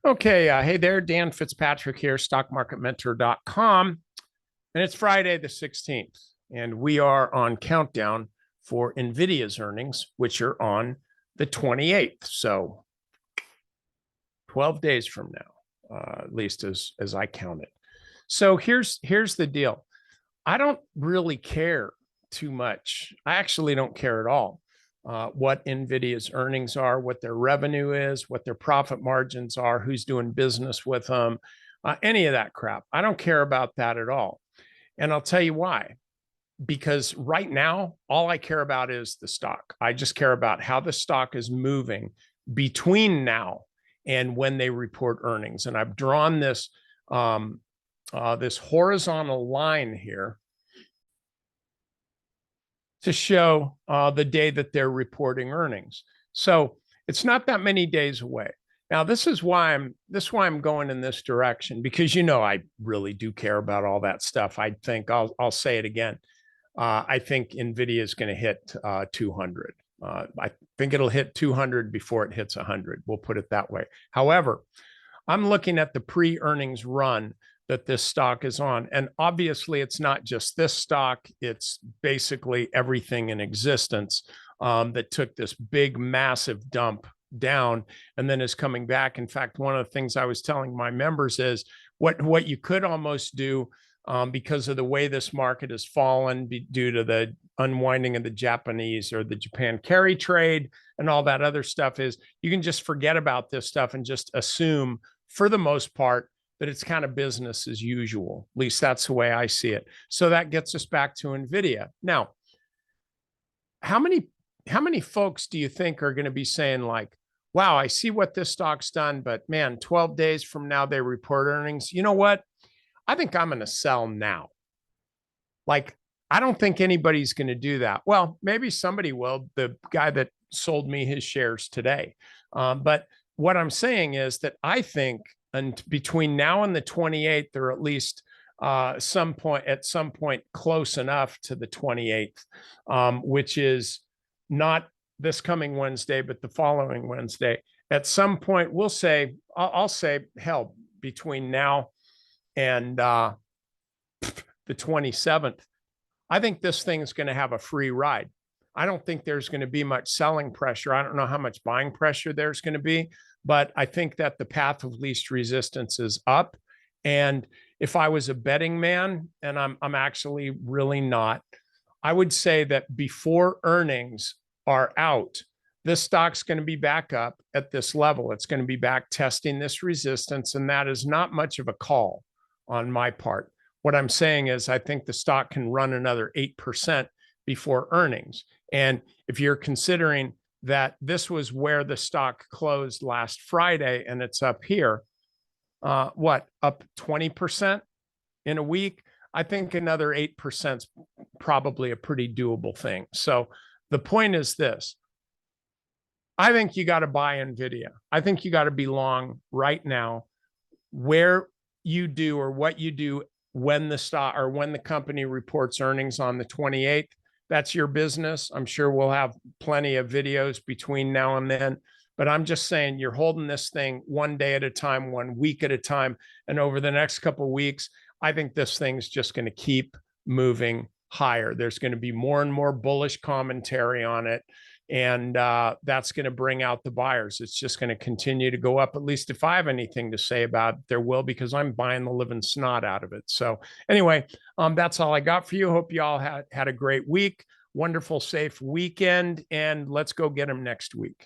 Okay, hey there, Dan Fitzpatrick here, stockmarketmentor.com. And it's Friday the 16th, and we are on countdown for NVIDIA's earnings, which are on the 28th. So 12 days from now, at least as I count it. So here's the deal. I don't really care too much. I actually don't care at all what NVIDIA's earnings are, what their revenue is, what their profit margins are, who's doing business with them, any of that crap. I don't care about that at all. And I'll tell you why. Because right now, all I care about is the stock. I just care about how the stock is moving between now and when they report earnings. And I've drawn this this horizontal line here to show the day that they're reporting earnings. So it's not that many days away. Now, this is why I'm going in this direction, because I really do care about all that stuff. I think I'll say it again. I think NVIDIA is going to hit 200. I think it'll hit 200 before it hits 100. We'll put it that way. However, I'm looking at the pre-earnings run that this stock is on. And obviously, it's not just this stock. It's basically everything in existence that took this big, massive dump down and then is coming back. In fact, one of the things I was telling my members is what you could almost do because of the way this market has fallen due to the unwinding of the Japanese or the Japan carry trade and all that other stuff, is you can just forget about this stuff and just assume, for the most part, that it's kind of business as usual. At least that's the way I see it. So that gets us back to NVIDIA. Now, how many folks do you think are going to be saying like, wow, I see what this stock's done, but man, 12 days from now, they report earnings. You know what? I think I'm going to sell now. Like, I don't think anybody's going to do that. Well, maybe somebody will, the guy that sold me his shares today. But what I'm saying is that I think, and between now and the 28th, or at least at some point close enough to the 28th, which is not this coming Wednesday, but the following Wednesday. At some point, I'll say, hell, between now and the 27th, I think this thing is going to have a free ride. I don't think there's going to be much selling pressure. I don't know how much buying pressure there's going to be, but I think that the path of least resistance is up. And if I was a betting man, and I'm actually really not, I would say that before earnings are out, this stock's going to be back up at this level. It's going to be back testing this resistance, and that is not much of a call on my part. What I'm saying is I think the stock can run another 8% before earnings. And if you're considering that this was where the stock closed last Friday and it's up here, up 20% in a week? I think another 8% is probably a pretty doable thing. So the point is this. I think you got to buy NVIDIA. I think you got to be long right now. Where you do or what you do when the stock or when the company reports earnings on the 28th, that's your business. I'm sure we'll have plenty of videos between now and then, but I'm just saying you're holding this thing one day at a time, 1 week at a time. And over the next couple of weeks, I think this thing's just going to keep moving higher. There's going to be more and more bullish commentary on it. And that's going to bring out the buyers. It's just going to continue to go up. At least if I have anything to say about it, there will, because I'm buying the living snot out of it. So anyway, that's all I got for you. Hope you all had a great week, wonderful, safe weekend, and let's go get them next week.